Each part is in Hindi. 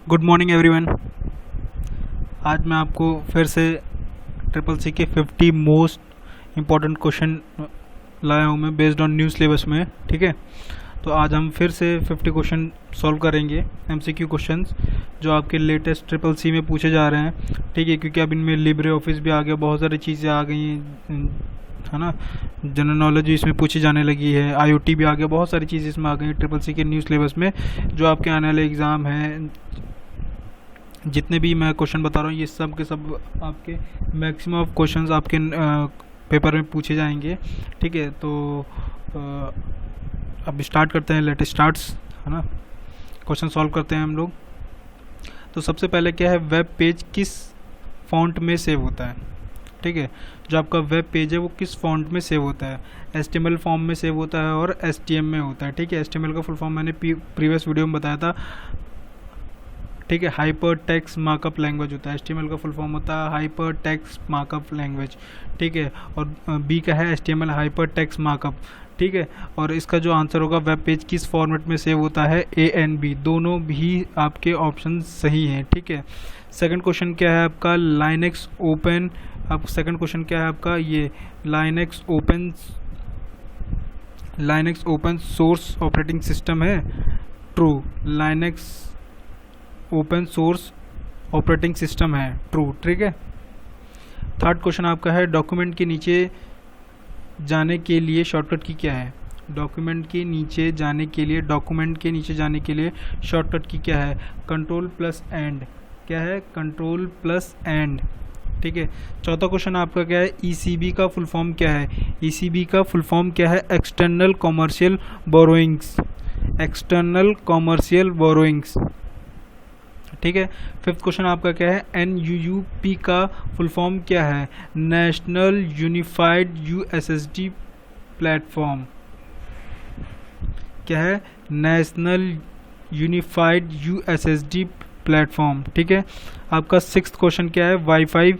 Good morning everyone. आज मैं आपको फिर से ट्रिपल सी के 50 मोस्ट इम्पॉर्टेंट क्वेश्चन लाया हूँ मैं बेस्ड ऑन न्यू सिलेबस में। ठीक है, तो आज हम फिर से 50 क्वेश्चन सॉल्व करेंगे, एमसीक्यू क्वेश्चंस जो आपके लेटेस्ट ट्रिपल सी में पूछे जा रहे हैं। ठीक है, क्योंकि अब इनमें लिब्रे ऑफिस भी आ गया, बहुत सारी चीज़ें आ गई हैं, है ना। जनरल नॉलेज इसमें पूछी जाने लगी है, आईओटी भी आ गया, बहुत सारी चीज़ें इसमें आ गई ट्रिपल सी के न्यू सिलेबस में। जो आपके आने वाले एग्ज़ाम हैं, जितने भी मैं क्वेश्चन बता रहा हूँ, ये सब के सब आपके मैक्सिमम ऑफ क्वेश्चंस आपके पेपर में पूछे जाएंगे। ठीक है, तो अब स्टार्ट करते हैं, लेट स्टार्ट्स, है ना। क्वेश्चन सॉल्व करते हैं हम लोग। तो सबसे पहले क्या है, वेब पेज किस फॉन्ट में सेव होता है। ठीक है, जो आपका वेब पेज है वो किस फॉन्ट में सेव होता है, HTML फॉर्म में सेव होता है और STM में होता है। ठीक है, HTML का फुल फॉर्म मैंने प्रीवियस वीडियो में बताया था। ठीक है, हाइपर टेक्स्ट मार्कअप लैंग्वेज होता है, HTML का फुल फॉर्म होता है हाइपर टेक्स्ट मार्कअप लैंग्वेज। ठीक है, और B का है HTML हाइपर टेक्स्ट मार्कअप। ठीक है, और इसका जो आंसर होगा वेब पेज किस फॉर्मेट में सेव होता है, A and B, दोनों भी आपके ऑप्शन सही हैं। ठीक है, सेकंड क्वेश्चन क्या है आपका, लाइनेक्स ओपन, अब सेकंड क्वेश्चन क्या है आपका, ये Linux open source operating system है, true. Linux open source operating system है, ट्रू। ठीक है, थर्ड क्वेश्चन आपका है, डॉक्यूमेंट के नीचे जाने के लिए शॉर्टकट की क्या है। डॉक्यूमेंट के नीचे जाने के लिए शॉर्टकट की क्या है, कंट्रोल प्लस एंड। क्या है, कंट्रोल प्लस एंड। ठीक है, चौथा क्वेश्चन आपका क्या है, ECB का फुल फॉर्म क्या है। ECB का फुल फॉर्म क्या है, external commercial borrowings, external commercial borrowings. ठीक है, फिफ्थ क्वेश्चन आपका क्या है, NUUP का फुल फॉर्म क्या है, नेशनल यूनिफाइड USSD प्लेटफॉर्म। क्या है, नेशनल यूनिफाइड USSD प्लेटफॉर्म। ठीक है, आपका सिक्स्थ क्वेश्चन क्या है, वाईफाई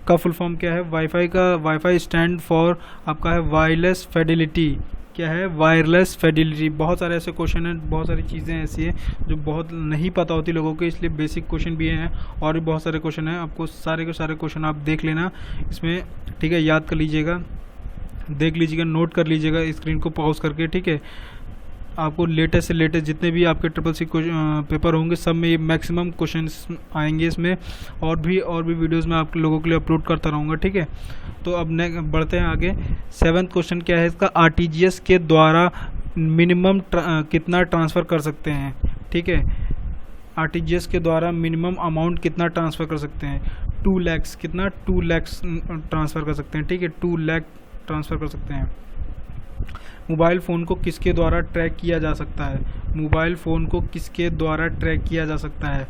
का फुल फॉर्म क्या है। वाईफाई स्टैंड फॉर आपका है वायरलेस फिडेलिटी। क्या है, वायरलेस फिडेलिटी। बहुत सारे ऐसे क्वेश्चन हैं, बहुत सारी चीज़ें ऐसी हैं जो बहुत नहीं पता होती लोगों को, इसलिए बेसिक क्वेश्चन भी हैं और भी बहुत सारे क्वेश्चन हैं। आपको सारे के सारे क्वेश्चन आप देख लेना इसमें। ठीक है, याद कर लीजिएगा, देख लीजिएगा, नोट कर लीजिएगा स्क्रीन को पॉज करके। ठीक है, आपको लेटेस्ट से लेटेस्ट जितने भी आपके ट्रिपल सी पेपर होंगे सब में मैक्सिमम क्वेश्चंस आएंगे इसमें, और भी वीडियोस में आप लोगों के लिए अपलोड करता रहूँगा। ठीक है, तो अब बढ़ते हैं आगे। सेवन्थ क्वेश्चन क्या है इसका, RTGS के द्वारा मिनिमम कितना ट्रांसफ़र कर सकते हैं। ठीक है, RTGS के द्वारा मिनिमम अमाउंट कितना ट्रांसफ़र कर सकते हैं, 2 लाख। कितना, 2 लाख ट्रांसफ़र कर सकते हैं। ठीक है, 2 लाख ट्रांसफ़र कर सकते हैं। मोबाइल फ़ोन को किसके द्वारा ट्रैक किया जा सकता है, मोबाइल फ़ोन को किसके द्वारा ट्रैक किया जा सकता है,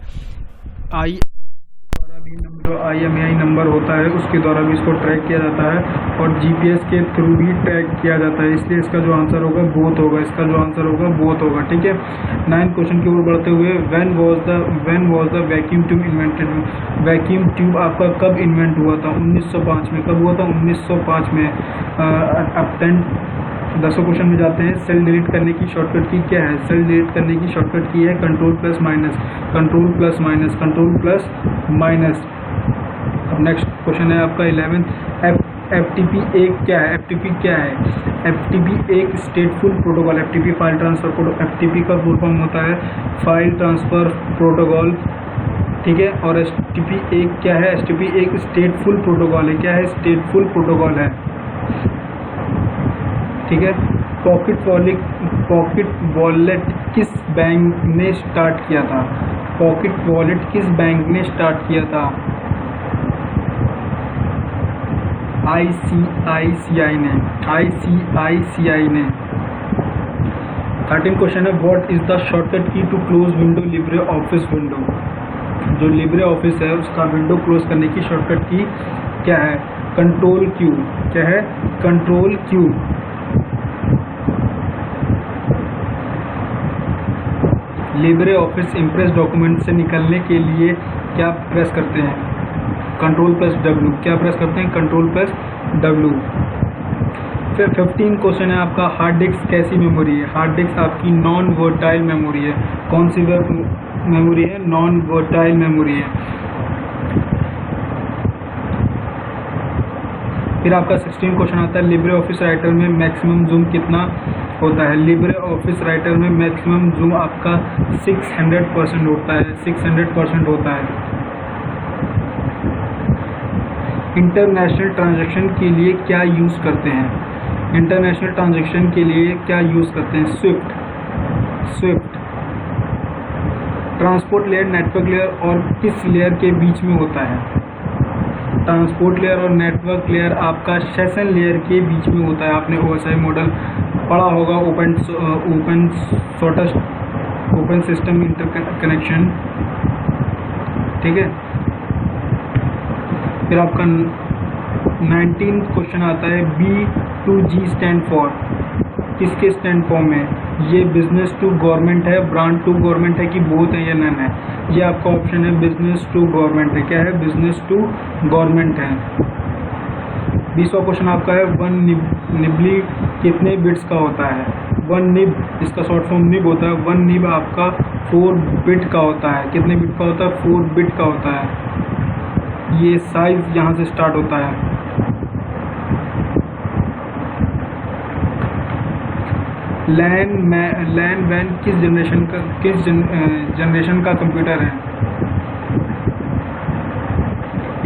जो IMEI नंबर होता है उसके द्वारा भी इसको ट्रैक किया जाता है, और GPS के थ्रू भी ट्रैक किया जाता है, इसलिए इसका जो आंसर होगा बोथ होगा, इसका जो आंसर होगा बोथ होगा। ठीक है, 9th क्वेश्चन की ओर बढ़ते हुए, when was the vacuum tube invented. Vacuum tube आपका कब इन्वेंट हुआ था, 1905 में। कब हुआ था, 1905 में। अब 10वें क्वेश्चन में जाते हैं, सेल डिलीट करने की शॉर्टकट की क्या है। सेल डिलीट करने की शॉर्टकट की है control plus minus, control plus minus, control plus minus. अब नेक्स्ट क्वेश्चन है आपका 11th, FTP एक क्या है। FTP क्या है, FTP एक stateful protocol, FTP file transfer protocol. FTP का फुल फॉर्म होता है फाइल ट्रांसफर प्रोटोकॉल। ठीक है, और STP एक क्या है, STP एक स्टेटफुल प्रोटोकॉल है। क्या है, स्टेटफुल प्रोटोकॉल है। ठीक है, पॉकेट वॉलेट किस बैंक ने स्टार्ट किया था, पॉकेट वॉलेट किस बैंक ने स्टार्ट किया था, ICICI ने, ICICI ने। 13 क्वेश्चन है, what is the shortcut key to close window LibreOffice window. जो लिब्रे ऑफिस है उसका विंडो क्लोज करने की शॉर्टकट की क्या है, कंट्रोल Q। क्या है, control Q। Libre office impress document से निकलने के लिए क्या प्रेस करते हैं, कंट्रोल प्लस W। क्या प्रेस करते हैं, कंट्रोल प्लस W। फिर 15 क्वेश्चन है आपका, हार्ड डिस्क कैसी मेमोरी है। हार्ड डिस्क आपकी नॉन वर्टाइल मेमोरी है। कौन सी मेमोरी है, नॉन वर्टाइल मेमोरी है। फिर आपका 16 क्वेश्चन आता है लिब्रे ऑफिस राइटर में मैक्सिमम जूम कितना होता है। लिब्रे ऑफिस राइटर में मैक्सिमम जूम आपका 600% होता है, 600% होता है। इंटरनेशनल ट्रांजैक्शन के लिए क्या यूज़ करते हैं? इंटरनेशनल ट्रांजैक्शन के लिए क्या यूज़ करते हैं? Swift. Transport layer, network layer और किस लेयर के बीच में होता है? ट्रांसपोर्ट लेयर और नेटवर्क लेयर आपका सेशन लेयर के बीच में होता है। आपने OSI मॉडल पढ़ा होगा, ओपन सिस्टम इंटरकनेक्शन, ठीक है। फिर आपका 19 क्वेश्चन आता है B2G स्टैंड फॉर, किसके स्टैंड फॉर में? ये बिजनेस टू गवर्नमेंट है, ब्रांड टू गवर्नमेंट है कि बोथ है या नन है? ये आपका ऑप्शन है बिजनेस टू गवर्नमेंट है। क्या है? बिजनेस टू गवर्नमेंट है। 20वां क्वेश्चन आपका है 1 निबली कितने बिट्स का होता है? 1 निब, इसका शॉर्ट फॉर्म निब होता है। 1 निब आपका 4 बिट का होता है। कितने बिट का होता है? 4 बिट का होता है। ये साइज यहाँ से स्टार्ट होता है। लैन वैन किस जनरेशन का कंप्यूटर है?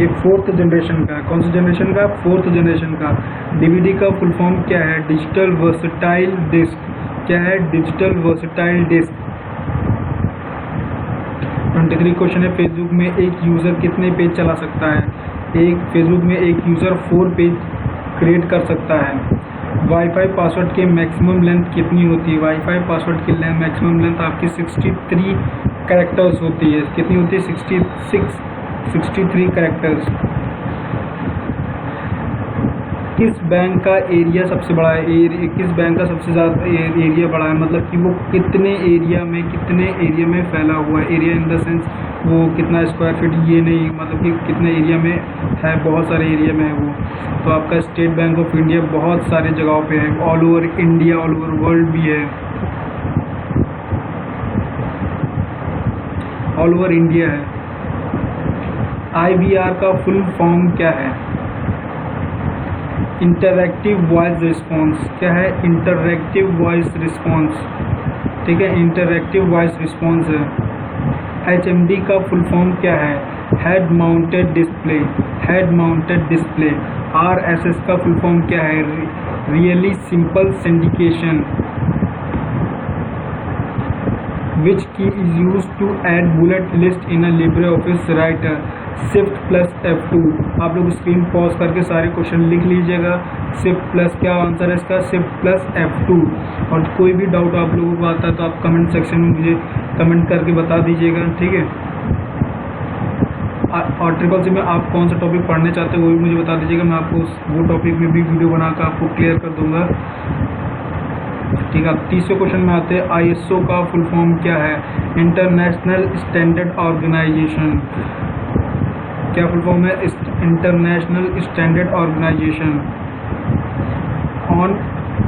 ये 4th जनरेशन का है। कौन सी जनरेशन का? 4th जनरेशन का। डीवीडी का फुल फॉर्म क्या है? Digital versatile disc. क्या है? Digital versatile disc. 23 क्वेश्चन है फेसबुक में एक यूज़र कितने पेज चला सकता है? फेसबुक में एक यूज़र 4 पेज क्रिएट कर सकता है। वाईफाई पासवर्ड के मैक्सिमम लेंथ कितनी होती है? वाईफाई पासवर्ड की मैक्सिमम लेंथ आपकी 63 कैरेक्टर्स होती है। कितनी होती है? 63 कैरेक्टर्स। किस बैंक का एरिया सबसे बड़ा है? किस बैंक का सबसे ज़्यादा एरिया बड़ा है? मतलब कि वो कितने एरिया में फैला हुआ है। एरिया इन द सेंस वो कितना स्क्वायर फीट, ये नहीं, मतलब कि कितने एरिया में है, बहुत सारे एरिया में है वो। तो आपका स्टेट बैंक ऑफ इंडिया बहुत सारे जगहों पे है, all over India, all over world भी है, ऑल ओवर इंडिया है। IVR का फुल फॉर्म क्या है? Interactive voice response. क्या है? इंटरैक्टिव वॉइस रिस्पॉन्स, ठीक है, इंटरैक्टिव वॉइस रिस्पॉन्स है। HMD का फुल फॉर्म क्या है? Head mounted display, head mounted display. RSS का फुल फॉर्म क्या है? Really simple syndication. Which key is used to add bullet list in a LibreOffice writer? Shift+F2। आप लोग स्क्रीन पॉज करके सारे क्वेश्चन लिख लीजिएगा। Shift+ क्या आंसर है इसका? Shift+F2। और कोई भी डाउट आप लोगों को आता है तो आप कमेंट सेक्शन में मुझे कमेंट करके बता दीजिएगा, ठीक है। और CCC में आप कौन सा टॉपिक पढ़ने चाहते हैं वो भी मुझे बता दीजिएगा। मैं आपको वो टॉपिक में भी वीडियो बनाकर आपको क्लियर कर दूंगा, ठीक है। अब 30वें क्वेश्चन में आते हैं ISO का फुल फॉर्म क्या है? International Standard Organization. क्या फुल फॉर्म है? International Standard Organization.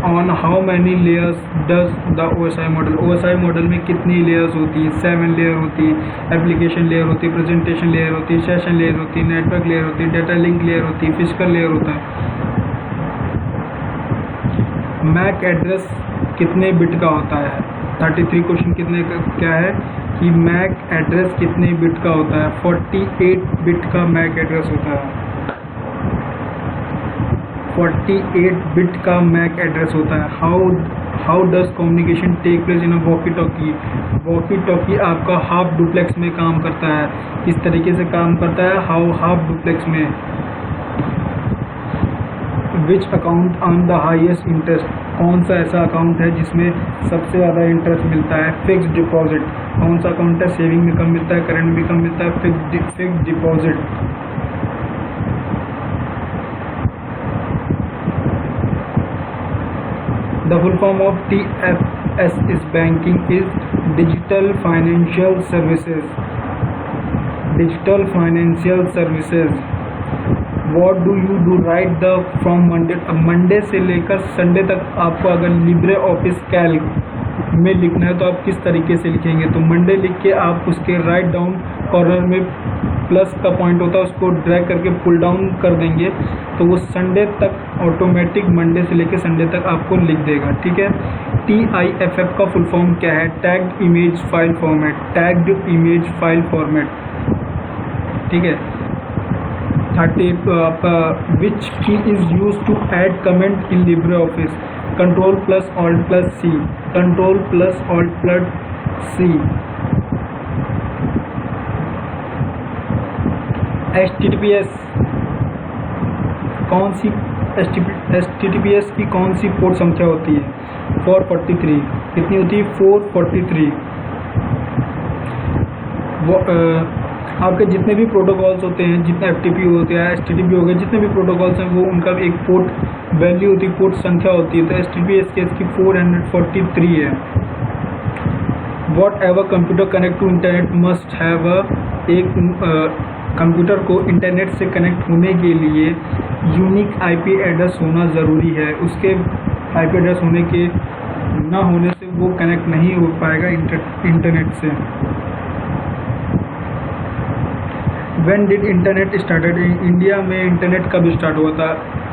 On how many layers does the OSI model? OSI model में कितनी लेयर्स होती है? 7 लेयर होती है। एप्लीकेशन लेयर होती है, प्रेजेंटेशन लेयर होती है, सेशन लेयर होती है, नेटवर्क लेयर होती है, डेटा लिंक लेयर होती है, फिजिकल लेयर होता है। मैक एड्रेस कितने बिट का होता है? 33 क्वेश्चन क्या है कि मैक एड्रेस कितने बिट का होता है? 48 बिट का मैक एड्रेस होता है। 48 बिट का मैक एड्रेस होता है। How does communication take place in a walkie talkie? Walkie talkie आपका हाफ डुप्लेक्स में काम करता है। किस तरीके से काम करता है? हाफ डुप्लेक्स में। Which account earn the highest interest? कौन सा ऐसा अकाउंट है जिसमें सबसे ज़्यादा इंटरेस्ट मिलता है? Fixed deposit. कौन सा अकाउंट है? सेविंग में कम मिलता है, करंट में कम मिलता है, fixed deposit. The full form of TFS is banking is digital financial services. Digital financial services. What do you do right the from Monday? Monday से लेकर संडे तक आपको अगर लिब्रे ऑफिस कैल्क में लिखना है तो आप किस तरीके से लिखेंगे। तो मंडे लिख के आप उसके राइट डाउन कॉर्नर में प्लस का पॉइंट होता है, उसको ड्रैग करके पुल डाउन कर देंगे तो वो संडे तक ऑटोमेटिक, मंडे से लेके संडे तक आपको लिख देगा। ठीक है। TIFF का फुल फॉर्म क्या है? Tagged image file format, tagged image file format. ठीक है। 30 आपका which key is use to add comment in LibreOffice? Control plus alt plus C, control plus alt plus C. HTTPS कौन सी, HTTPS की कौन सी पोर्ट संख्या होती है? 443। कितनी होती है? 443। वो आपके जितने भी प्रोटोकॉल्स होते हैं, जितने FTP होते हैं, HTTP हो गए, जितने भी प्रोटोकॉल्स हैं, वो उनका एक पोर्ट वैल्यू होती है, पोर्ट संख्या होती है। तो HTTPS की इसकी 443 है। Whatever computer connect to internet must have एक कंप्यूटर को इंटरनेट से कनेक्ट होने के लिए यूनिक IP एड्रेस होना ज़रूरी है। उसके IP एड्रेस होने के ना होने से वो कनेक्ट नहीं हो पाएगा इंटरनेट से। When did internet started? India में इंटरनेट कब स्टार्ट हुआ था?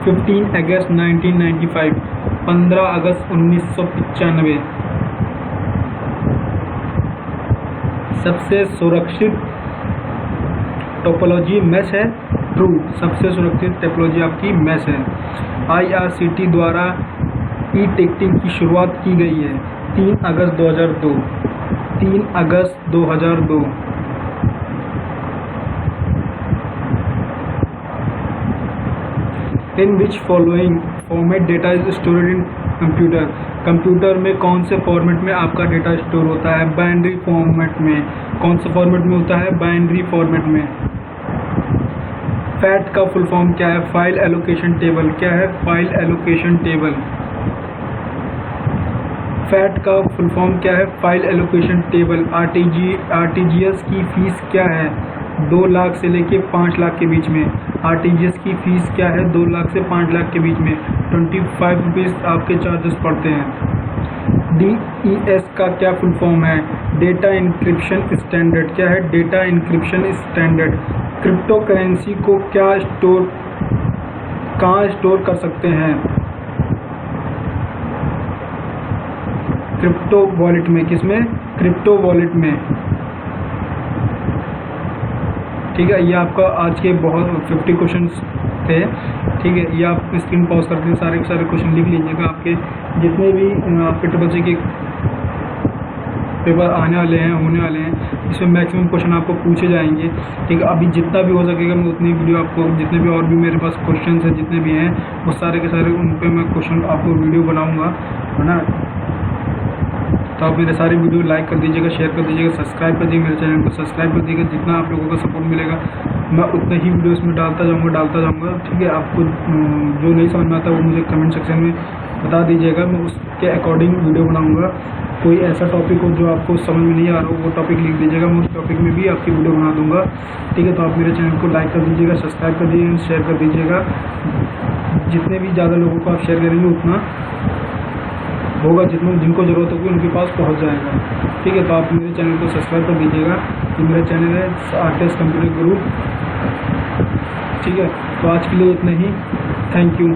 15 अगस्त 1995, 15 अगस्त 1995। सबसे सुरक्षित टोपोलॉजी मैश है? ट्रू। सबसे सुरक्षित टोपोलॉजी आपकी मैश है। IRCT द्वारा टिकटिंग की शुरुआत की गई है 3 अगस्त 2002, 3 अगस्त 2002। In which following format data is stored in computer? Computer में कौन से फॉर्मेट में आपका डेटा स्टोर होता है? बाइनरी फॉर्मेट में। कौन से फॉर्मेट में होता है? बाइनरी फॉर्मेट में। फैट का फुल फॉर्म क्या है? File allocation table. क्या है? File allocation table. फैट का फुल फॉर्म क्या है? File allocation table. RTGS की फीस क्या है? 2 लाख से लेके 5 लाख के बीच में। RTGS की फीस क्या है? 2 लाख से 5 लाख के बीच में। 25 रुपीज़ आपके चार्जेस पड़ते हैं। DES का क्या फुल फॉर्म है? Data encryption standard. क्या है? Data encryption standard. Cryptocurrency को कहाँ स्टोर कर सकते हैं? क्रिप्टो वॉलेट में। किसमें? क्रिप्टो वॉलेट में। ठीक है। ये आपका आज के बहुत 50 क्वेश्चंस थे। ठीक है। ये आप स्क्रीन पॉज करके सारे के सारे क्वेश्चन लिख लीजिएगा। आपके जितने भी आपके ट्रिपल के पेपर आने वाले हैं, होने वाले हैं, इसमें मैक्सिमम क्वेश्चन आपको पूछे जाएंगे। ठीक है। अभी जितना भी हो सकेगा मैं उतनी वीडियो आपको, जितने भी और भी मेरे पास क्वेश्चन हैं जितने भी हैं, वो सारे के सारे उन पर मैं क्वेश्चन आपको वीडियो बनाऊँगा, है ना। तो आप मेरे सारे वीडियो लाइक कर दीजिएगा, शेयर कर दीजिएगा, सब्सक्राइब कर दीजिएगा, मेरे चैनल को सब्सक्राइब कर दीजिएगा। जितना आप लोगों का सपोर्ट मिलेगा मैं उतना ही वीडियोस में डालता जाऊँगा। ठीक है। आपको जो नहीं समझ में आता वो मुझे कमेंट सेक्शन में बता दीजिएगा, मैं उसके अकॉर्डिंग वीडियो बनाऊँगा। कोई ऐसा टॉपिक हो जो आपको समझ में नहीं आ रहा हो वो टॉपिक लिख दीजिएगा, मैं उस टॉपिक में भी आपकी वीडियो बना दूँगा। ठीक है। तो आप मेरे चैनल को लाइक कर दीजिएगा, सब्सक्राइब कर दीजिएगा, शेयर कर दीजिएगा। जितने भी ज़्यादा लोगों को आप शेयर करेंगे उतना होगा, जिनको ज़रूरत होगी उनके पास पहुंच जाएगा। ठीक है। तो आप मेरे चैनल को सब्सक्राइब कर दीजिएगा। ये मेरा चैनल है RTS कंप्यूटर गुरु। ठीक है। तो आज के लिए इतना ही। Thank you.